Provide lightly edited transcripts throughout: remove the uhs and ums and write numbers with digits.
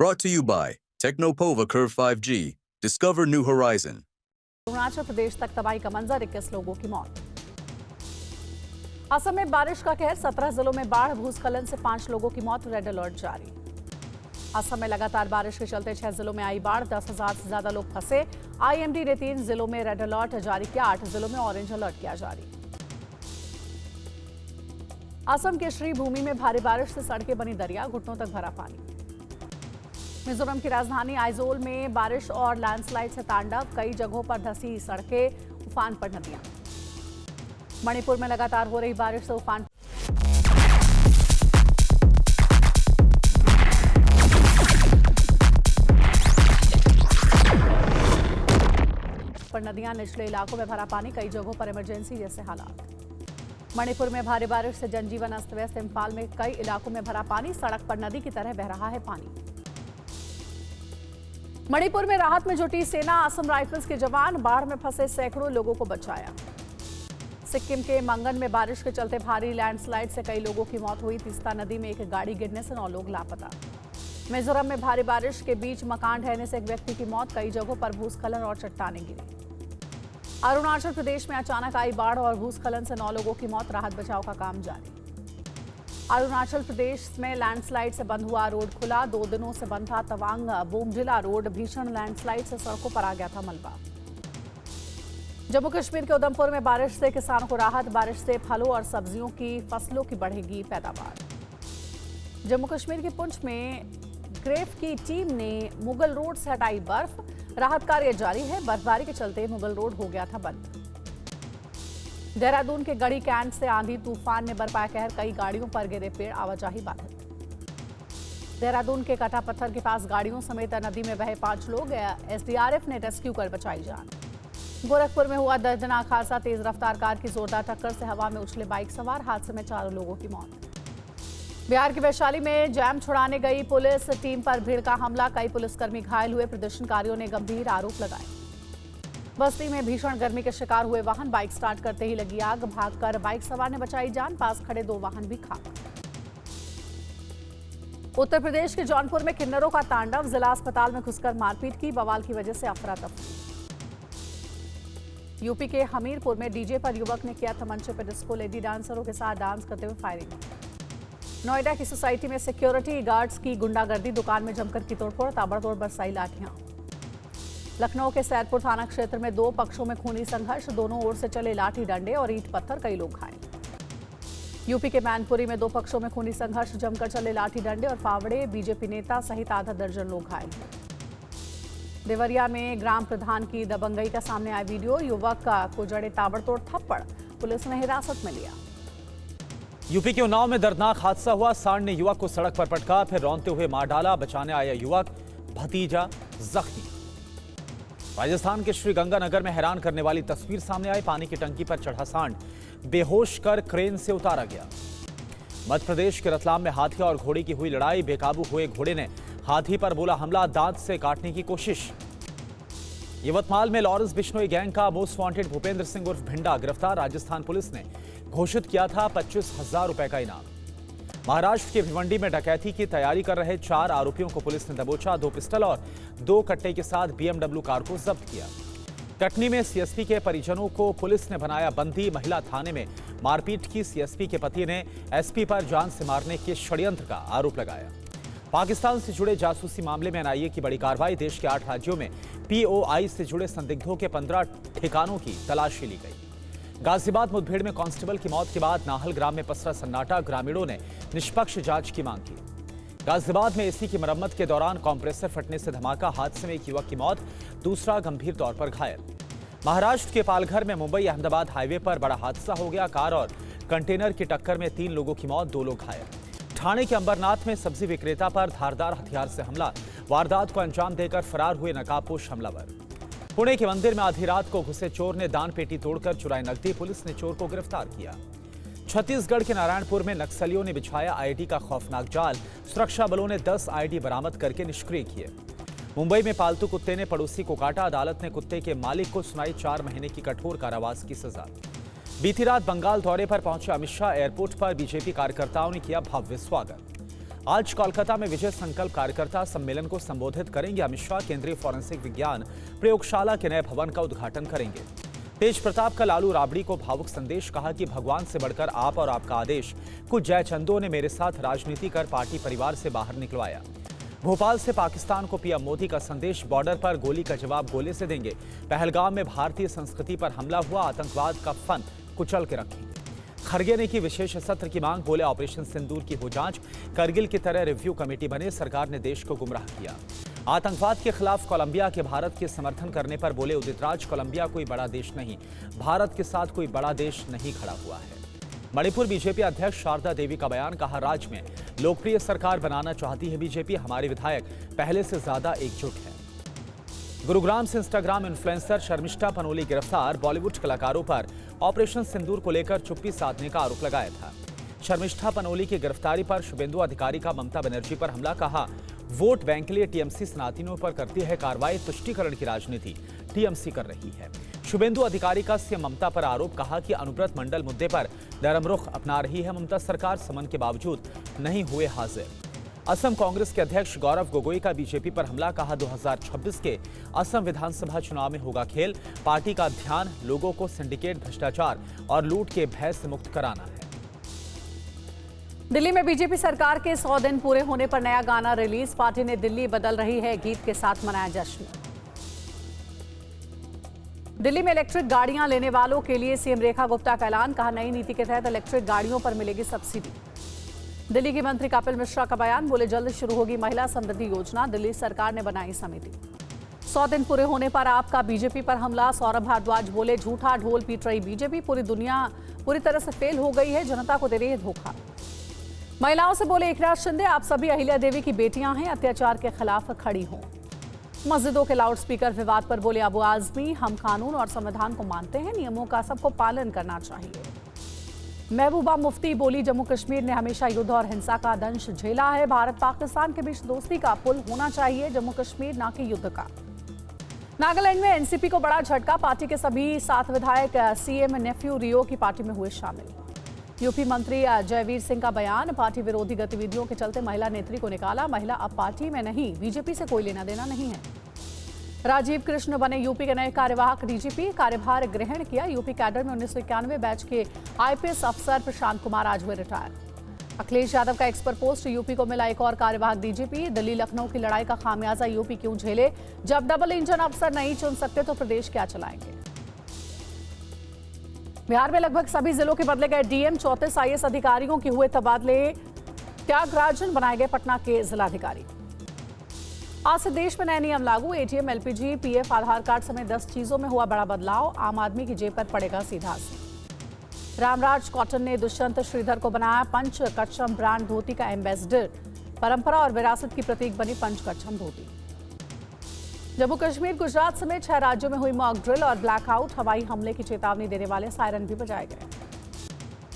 Brought to you by Technopova Curve 5G. Discover new horizon. Arunachal Pradesh तक तबाही का मंजर, 21 लोगों की मौत। असम में बारिश का कहर, 17 जिलों में बाढ़, भूस्खलन से 5 लोगों की मौत, रेड अलर्ट जारी। असम में लगातार बारिश के चलते 6 जिलों में आई बाढ़, 10,000 से ज्यादा लोग फंसे। आईएमडी ने 3 जिलों में रेड अलर्ट जारी किया, 8 जिलों में ऑरेंज अलर्ट किया जारी। असम के श्रीभूमि में भारी बारिश से सड़कें बनी दरिया, घुटनों तक भरा पानी। मिजोरम की राजधानी आइजोल में बारिश और लैंडस्लाइड से तांडव, कई जगहों पर धंसी सड़कें, उफान पर नदियां। मणिपुर में लगातार हो रही बारिश से उफान पर नदियां, निचले इलाकों में भरा पानी, कई जगहों पर इमरजेंसी जैसे हालात। मणिपुर में भारी बारिश से जनजीवन अस्त व्यस्त, इम्फाल में कई इलाकों में भरा पानी, सड़क पर नदी की तरह बह रहा है पानी। मणिपुर में राहत में जुटी सेना, असम राइफल्स के जवान, बाढ़ में फंसे सैकड़ों लोगों को बचाया। सिक्किम के मंगन में बारिश के चलते भारी लैंडस्लाइड से कई लोगों की मौत हुई, तीस्ता नदी में एक गाड़ी गिरने से 9 लोग लापता। मिजोरम में भारी बारिश के बीच मकान ढहने से एक व्यक्ति की मौत, कई जगहों पर भूस्खलन और चट्टानें गिरी। अरुणाचल प्रदेश में अचानक आई बाढ़ और भूस्खलन से 9 लोगों की मौत, राहत बचाव का काम जारी। अरुणाचल प्रदेश में लैंडस्लाइड से बंद हुआ रोड खुला, 2 दिनों से बंद था तवांग बोमडिला रोड, भीषण लैंडस्लाइड से सड़कों पर आ गया था मलबा। जम्मू कश्मीर के उधमपुर में बारिश से किसानों को राहत, बारिश से फलों और सब्जियों की फसलों की बढ़ेगी पैदावार। जम्मू कश्मीर के पुंछ में ग्रेफ की टीम ने मुगल रोड से हटाई बर्फ, राहत कार्य जारी है, बर्फबारी के चलते मुगल रोड हो गया था बंद। देहरादून के गढ़ी कैंट से आंधी तूफान ने बरपाया कहर, कई गाड़ियों पर गिरे पेड़, आवाजाही बाधित। देहरादून के कटा पत्थर के पास गाड़ियों समेत नदी में बहे 5 लोग, एसडीआरएफ ने रेस्क्यू कर बचाई जान। गोरखपुर में हुआ दर्दनाक हादसा, तेज रफ्तार कार की जोरदार टक्कर से हवा में उछले बाइक सवार, हादसे में 4 लोगों की मौत। बिहार के वैशाली में जैम छुड़ाने गई पुलिस टीम पर भीड़ का हमला, कई पुलिसकर्मी घायल हुए, प्रदर्शनकारियों ने गंभीर आरोप लगाए। बस्ती में भीषण गर्मी के शिकार हुए वाहन, बाइक स्टार्ट करते ही लगी आग, भागकर बाइक सवार ने बचाई जान, पास खड़े 2 वाहन भी खाक। उत्तर प्रदेश के जौनपुर में किन्नरों का तांडव, जिला अस्पताल में घुसकर मारपीट की, बवाल की वजह से अफरा तफरी। यूपी के हमीरपुर में डीजे पर युवक ने किया तमंचे पर डिस्को, लेडी डांसरों के साथ डांस करते हुए फायरिंग। नोएडा की सोसाइटी में सिक्योरिटी गार्ड्स की गुंडागर्दी, दुकान में जमकर की तोड़फोड़, ताबड़तोड़ बरसाई लाठियां। लखनऊ के सैदपुर थाना क्षेत्र में 2 पक्षों में खूनी संघर्ष, दोनों ओर से चले लाठी डंडे और ईंट पत्थर, कई लोग घायल। यूपी के मैनपुरी में 2 पक्षों में खूनी संघर्ष, जमकर चले लाठी डंडे और फावड़े, बीजेपी नेता सहित आधा दर्जन लोग घायल हुए। देवरिया में ग्राम प्रधान की दबंगई का सामने आया वीडियो, युवक को जड़े ताबड़तोड़ थप्पड़, पुलिस ने हिरासत में लिया। यूपी के उन्नाव में दर्दनाक हादसा हुआ, सांड ने युवक को सड़क पर पटका, फिर रौंदते हुए मार डाला, बचाने आया युवक भतीजा जख्मी। राजस्थान के श्रीगंगानगर में हैरान करने वाली तस्वीर सामने आई, पानी की टंकी पर चढ़ा सांड बेहोश कर क्रेन से उतारा गया। मध्य प्रदेश के रतलाम में हाथी और घोड़े की हुई लड़ाई, बेकाबू हुए घोड़े ने हाथी पर बोला हमला, दांत से काटने की कोशिश। यवतमाल में लॉरेंस बिश्नोई गैंग का मोस्ट वांटेड भूपेंद्र सिंह उर्फ भिंडा गिरफ्तार, राजस्थान पुलिस ने घोषित किया था 25,000 रुपए का इनाम। महाराष्ट्र के भिवंडी में डकैती की तैयारी कर रहे 4 आरोपियों को पुलिस ने दबोचा, 2 पिस्टल और 2 कट्टे के साथ बीएमडब्ल्यू कार को जब्त किया। कटनी में सीएसपी के परिजनों को पुलिस ने बनाया बंदी, महिला थाने में मारपीट की, सीएसपी के पति ने एसपी पर जान से मारने के षड्यंत्र का आरोप लगाया। पाकिस्तान से जुड़े जासूसी मामले में एनआईए की बड़ी कार्रवाई, देश के 8 राज्यों में पीओआई से जुड़े संदिग्धों के 15 ठिकानों की तलाशी ली गई। गाजियाबाद मुठभेड़ में कांस्टेबल की मौत के बाद नाहलग्राम में पसरा सन्नाटा, ग्रामीणों ने निष्पक्ष जांच की मांग की। गाजियाबाद में एसी की मरम्मत के दौरान कंप्रेसर फटने से धमाका, हादसे में एक युवक की मौत, दूसरा गंभीर तौर पर घायल। महाराष्ट्र के पालघर में मुंबई अहमदाबाद हाईवे पर बड़ा हादसा हो गया, कार और कंटेनर की टक्कर में 3 लोगों की मौत, 2 लोग घायल। ठाणे के अंबरनाथ में सब्जी विक्रेता पर धारदार हथियार से हमला, वारदात को अंजाम देकर फरार हुए नकाबपोश हमलावर। पुणे के मंदिर में आधी रात को घुसे चोर ने दान पेटी तोड़कर चुराई नकदी, पुलिस ने चोर को गिरफ्तार किया। छत्तीसगढ़ के नारायणपुर में नक्सलियों ने बिछाया आईडी का खौफनाक जाल, सुरक्षा बलों ने 10 आईडी बरामद करके निष्क्रिय किए। मुंबई में पालतू कुत्ते ने पड़ोसी को काटा, अदालत ने कुत्ते के मालिक को सुनाई 4 महीने की कठोर कारावास की सजा। बीती रात बंगाल दौरे पर पहुंचे अमित शाह, एयरपोर्ट पर बीजेपी कार्यकर्ताओं ने किया भव्य स्वागत। आज कोलकाता में विजय संकल्प कार्यकर्ता सम्मेलन को संबोधित करेंगे अमित शाह। केंद्रीय फॉरेंसिक विज्ञान प्रयोगशाला के नए भवन का उद्घाटन करेंगे। तेज प्रताप का लालू राबड़ी को भावुक संदेश, कहा कि भगवान से बढ़कर आप और आपका आदेश। कुछ जयचंदों ने मेरे साथ राजनीति कर पार्टी परिवार से बाहर निकलवाया। भोपाल से पाकिस्तान को पीएम मोदी का संदेश, बॉर्डर पर गोली का जवाब गोले से देंगे। पहलगाम में भारतीय संस्कृति पर हमला हुआ, आतंकवाद का फन कुचल के रखेंगे। खरगे ने की विशेष सत्र की मांग, बोले ऑपरेशन सिंदूर की हो जांच। करगिल की तरह रिव्यू कमेटी बने, सरकार ने देश को गुमराह किया। आतंकवाद के खिलाफ कोलंबिया के भारत के समर्थन करने पर बोले उदित राज, कोलंबिया कोई बड़ा देश नहीं, भारत के साथ कोई बड़ा देश नहीं खड़ा हुआ है। मणिपुर बीजेपी अध्यक्ष शारदा देवी का बयान, कहा राज्य में लोकप्रिय सरकार बनाना चाहती है बीजेपी, हमारे विधायक पहले से ज्यादा एकजुट हैं। गुरुग्राम से इंस्टाग्राम इन्फ्लुएंसर शर्मिष्ठा पनोली गिरफ्तार, बॉलीवुड कलाकारों पर ऑपरेशन सिंदूर को लेकर चुप्पी साधने का आरोप लगाया था। शर्मिष्ठा पनोली की गिरफ्तारी पर शुभेंदु अधिकारी का ममता बनर्जी पर हमला, कहा वोट बैंक के लिए टीएमसी सनातनियों पर करती है कार्रवाई, तुष्टीकरण की राजनीति टीएमसी कर रही है। शुभेंदु अधिकारी का सीएम ममता पर आरोप, कहा कि अनुव्रत मंडल मुद्दे पर नरम रुख अपना रही है ममता सरकार, समन के बावजूद नहीं हुए हाजिर। असम कांग्रेस के अध्यक्ष गौरव गोगोई का बीजेपी पर हमला, कहा 2026 के असम विधानसभा चुनाव में होगा खेल, पार्टी का ध्यान लोगों को सिंडिकेट, भ्रष्टाचार और लूट के भय से मुक्त कराना है। दिल्ली में बीजेपी सरकार के 100 दिन पूरे होने पर नया गाना रिलीज, पार्टी ने दिल्ली बदल रही है गीत के साथ मनाया जश्न। दिल्ली में इलेक्ट्रिक गाड़ियां लेने वालों के लिए सीएम रेखा गुप्ता का ऐलान, कहा नई नीति के तहत इलेक्ट्रिक गाड़ियों पर मिलेगी सब्सिडी। दिल्ली के मंत्री कपिल मिश्रा का बयान, बोले जल्द शुरू होगी महिला समृद्धि योजना, दिल्ली सरकार ने बनाई समिति। 100 दिन पूरे होने पर आपका बीजेपी पर हमला, सौरभ भारद्वाज बोले झूठा ढोल पीट रही बीजेपी, पूरी दुनिया पूरी तरह से फेल हो गई है, जनता को दे रही है धोखा। महिलाओं से बोले एकनाथ शिंदे, आप सभी अहिल्या देवी की बेटियां हैं, अत्याचार के खिलाफ खड़ी हों। मस्जिदों के लाउडस्पीकर विवाद पर बोले अबू आजमी, हम कानून और संविधान को मानते हैं, नियमों का सबको पालन करना चाहिए। महबूबा मुफ्ती बोली जम्मू कश्मीर ने हमेशा युद्ध और हिंसा का दंश झेला है, भारत पाकिस्तान के बीच दोस्ती का पुल होना चाहिए, जम्मू कश्मीर ना कि युद्ध का। नागालैंड में एनसीपी को बड़ा झटका, पार्टी के सभी 7 विधायक सीएम नेफ्यू रियो की पार्टी में हुए शामिल। यूपी मंत्री जयवीर सिंह का बयान, पार्टी विरोधी गतिविधियों के चलते महिला नेत्री को निकाला, महिला अब पार्टी में नहीं, बीजेपी से कोई लेना देना नहीं है। राजीव कृष्ण बने यूपी के नए कार्यवाहक डीजीपी, कार्यभार ग्रहण किया। यूपी कैडर में 1991 बैच के आईपीएस अफसर प्रशांत कुमार आज हुए रिटायर। अखिलेश यादव का एक्सपर पोस्ट, यूपी को मिला एक और कार्यवाहक डीजीपी। दिल्ली लखनऊ की लड़ाई का खामियाजा यूपी क्यों झेले, जब डबल इंजन अफसर नहीं चुन सकते तो प्रदेश क्या चलाएंगे। बिहार में लगभग सभी जिलों के बदले गए डीएम, 34 आईएएस अधिकारियों के हुए तबादले, त्यागराजन बनाए गए पटना के जिलाधिकारी। आज से देश में नए नियम लागू, एटीएम, एलपीजी, पीएफ, आधार कार्ड समेत 10 चीजों में हुआ बड़ा बदलाव, आम आदमी की जेब पर पड़ेगा सीधा असर। रामराज कॉटन ने दुष्यंत श्रीधर को बनाया पंच कच्छम ब्रांड धोती का एम्बेसडर, परंपरा और विरासत की प्रतीक बनी पंच कच्छम धोती। जम्मू कश्मीर, गुजरात समेत 6 राज्यों में हुई मॉक ड्रिल और ब्लैकआउट, हवाई हमले की चेतावनी देने वाले सायरन भी बजाए गए।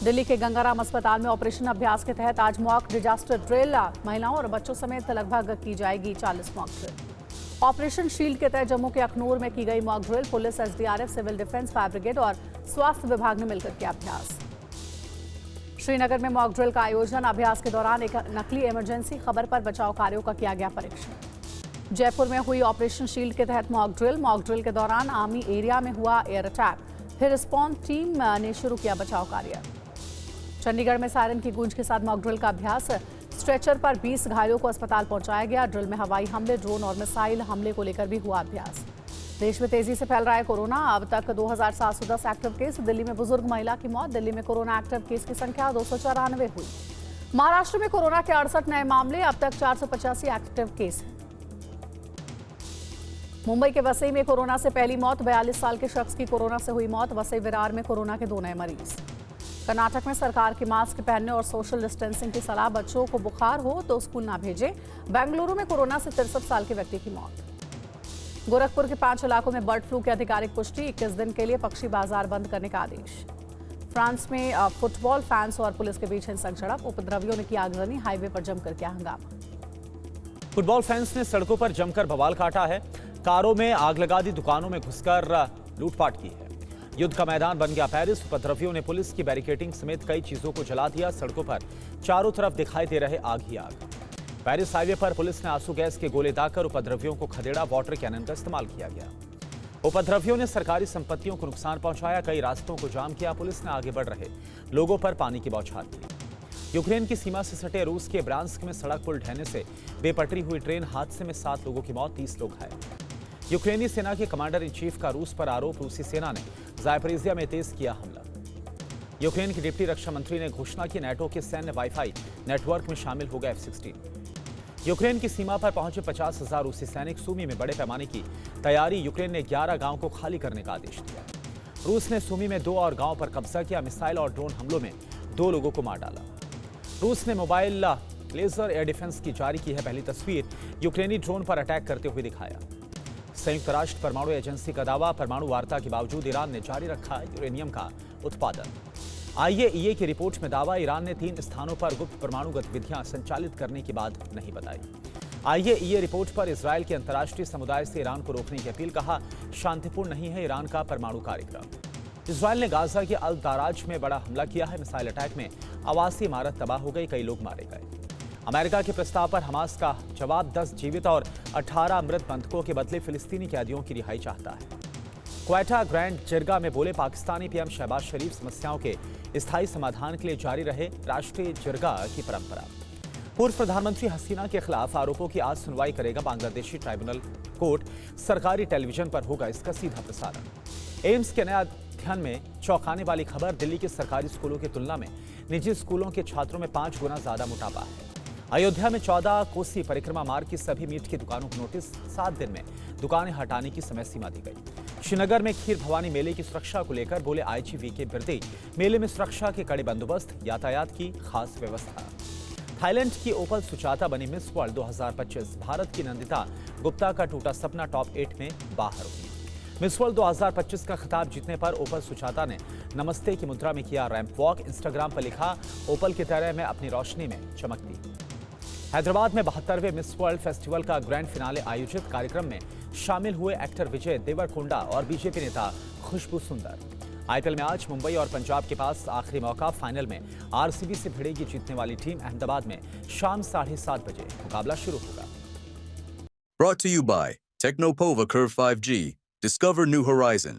दिल्ली के गंगाराम अस्पताल में ऑपरेशन अभ्यास के तहत आज मॉक डिजास्टर ड्रिल, महिलाओं और बच्चों समेत लगभग की जाएगी 40 मॉक ड्रिल। ऑपरेशन शील्ड के तहत जम्मू के अखनूर में की गई mock drill, police, SDRF, civil defence, fire brigade और स्वास्थ्य विभाग ने मिलकर किया अभ्यास। श्रीनगर में मॉक ड्रिल का आयोजन, अभ्यास के दौरान एक नकली इमरजेंसी खबर पर बचाव कार्यों का किया गया परीक्षण। जयपुर में हुई ऑपरेशन शील्ड के तहत मॉक ड्रिल के दौरान आर्मी एरिया में हुआ एयर अटैक, फिर रिस्पॉन्स टीम ने शुरू किया बचाव कार्य। चंडीगढ़ में सायरन की गूंज के साथ मॉक ड्रिल का अभ्यास, स्ट्रेचर पर 20 घायलों को अस्पताल पहुंचाया गया। ड्रिल में हवाई हमले, ड्रोन और मिसाइल हमले को लेकर भी हुआ अभ्यास। देश में तेजी से फैल रहा है कोरोना, अब तक 2710 एक्टिव केस। दिल्ली में बुजुर्ग महिला की मौत, दिल्ली में कोरोना एक्टिव केस की संख्या 294 हुई। महाराष्ट्र में कोरोना के 68 नए मामले, अब तक 485 एक्टिव केस हैं। मुंबई के वसई में कोरोना से पहली मौत, 42 साल के शख्स की कोरोना से हुई मौत। वसई विरार में कोरोना के 2 नए मरीज। कर्नाटक में सरकार की मास्क पहनने और सोशल डिस्टेंसिंग की सलाह, बच्चों को बुखार हो तो स्कूल ना भेजें। बेंगलुरु में कोरोना से 63 साल के व्यक्ति की मौत। गोरखपुर के 5 इलाकों में बर्ड फ्लू की आधिकारिक पुष्टि, 21 दिन के लिए पक्षी बाजार बंद करने का आदेश। फ्रांस में फुटबॉल फैंस और पुलिस के बीच हिंसक झड़प, उपद्रवियों ने की आगजनी, हाईवे पर जमकर किया हंगामा। फुटबॉल फैंस ने सड़कों पर जमकर बवाल काटा है, कारों में आग लगा दी, दुकानों में घुसकर लूटपाट की है। युद्ध का मैदान बन गया पेरिस, उपद्रवियों ने पुलिस की बैरिकेडिंग समेत कई चीजों को जला दिया। सड़कों पर चारों तरफ दिखाई दे रहे आग ही आग। पेरिस हाईवे पर पुलिस ने आंसू गैस के गोले दागकर उपद्रवियों को खदेड़ा। वाटर कैनन का इस्तेमाल किया गया। उपद्रवियों ने सरकारी संपत्तियों को नुकसान पहुंचाया। कई रास्तों को जाम किया। पुलिस ने आगे बढ़ रहे लोगों पर पानी की बौछार की। यूक्रेन की सीमा से सटे रूस के ब्रांस्क में सड़क पुल ढहने से बेपटरी हुई ट्रेन हादसे में 7 लोगों की मौत, 30 लोग घायल। यूक्रेनी सेना के कमांडर इन चीफ का रूस पर आरोप। रूसी सेना ने जायपरीजिया में तेज किया हमला। यूक्रेन के डिप्टी रक्षा मंत्री ने घोषणा की नेटो के सैन्य वाईफाई नेटवर्क में शामिल होगा F-16। यूक्रेन की सीमा पर पहुंचे 50,000 रूसी सैनिक। सूमी में बड़े पैमाने की तैयारी। यूक्रेन ने 11 गांव को खाली करने का आदेश दिया। रूस ने सूमी में 2 और गांव पर कब्जा किया। मिसाइल और ड्रोन हमलों में 2 लोगों को मार डाला। रूस ने मोबाइल लेजर एयर डिफेंस की जारी की है पहली तस्वीर। यूक्रेनी ड्रोन पर अटैक करते हुए दिखाया। संयुक्त राष्ट्र परमाणु एजेंसी का दावा। परमाणु वार्ता के बावजूद ईरान ने जारी रखा यूरेनियम का उत्पादन। IAEA की रिपोर्ट में दावा। ईरान ने 3 स्थानों पर गुप्त परमाणु गतिविधियां संचालित करने की बात नहीं बताई। IAEA रिपोर्ट पर इजरायल के अंतर्राष्ट्रीय समुदाय से ईरान को रोकने की अपील। कहा, शांतिपूर्ण नहीं है ईरान का परमाणु कार्यक्रम। इजरायल ने गाजा के अल दाराज में बड़ा हमला किया है। मिसाइल अटैक में आवासीय इमारत तबाह हो गई, कई लोग मारे गए। अमेरिका के प्रस्ताव पर हमास का जवाब। 10 जीवित और 18 मृत बंधकों के बदले फिलिस्तीनी कैदियों की रिहाई चाहता है। क्वेटा ग्रैंड जिरगा में बोले पाकिस्तानी पीएम शहबाज शरीफ, समस्याओं के स्थायी समाधान के लिए जारी रहे राष्ट्रीय जिरगा की परंपरा। पूर्व प्रधानमंत्री हसीना के खिलाफ आरोपों की आज सुनवाई करेगा बांग्लादेशी ट्राइब्यूनल कोर्ट। सरकारी टेलीविजन पर होगा इसका सीधा प्रसारण। एम्स के नया अध्ययन में चौंकाने वाली खबर। दिल्ली के सरकारी स्कूलों की तुलना में निजी स्कूलों के छात्रों में 5 गुना ज्यादा मोटापा है। अयोध्या में 14 कोसी परिक्रमा मार्ग की सभी मीट की दुकानों को नोटिस। 7 दिन में दुकानें हटाने की समय सीमा दी गई। श्रीनगर में खीर भवानी मेले की सुरक्षा को लेकर बोले IG VK बिरदई। मेले में सुरक्षा के कड़े बंदोबस्त, यातायात की खास व्यवस्था। थाईलैंड की ओपल सुचाता बनी मिस वर्ल्ड 2025। भारत की नंदिता गुप्ता का टूटा सपना टॉप 8 में बाहर हुई। मिस वर्ल्ड 2025 का खिताब जीतने पर ओपल सुचाता ने नमस्ते की मुद्रा में किया रैंप वॉक। इंस्टाग्राम पर लिखा, ओपल की तरह मैं अपनी रोशनी में चमकती। हैदराबाद में 72वें मिस वर्ल्ड फेस्टिवल का ग्रैंड फिनाले आयोजित। कार्यक्रम में शामिल हुए एक्टर विजय देवरकोंडा और बीजेपी नेता खुशबू सुंदर। IPL में आज मुंबई और पंजाब के पास आखिरी मौका। फाइनल में RCB से भिड़ेगी जीतने वाली टीम। अहमदाबाद में शाम 7:30 बजे मुकाबला शुरू होगा। Brought to you by Technopova Curve 5G. Discover new horizon.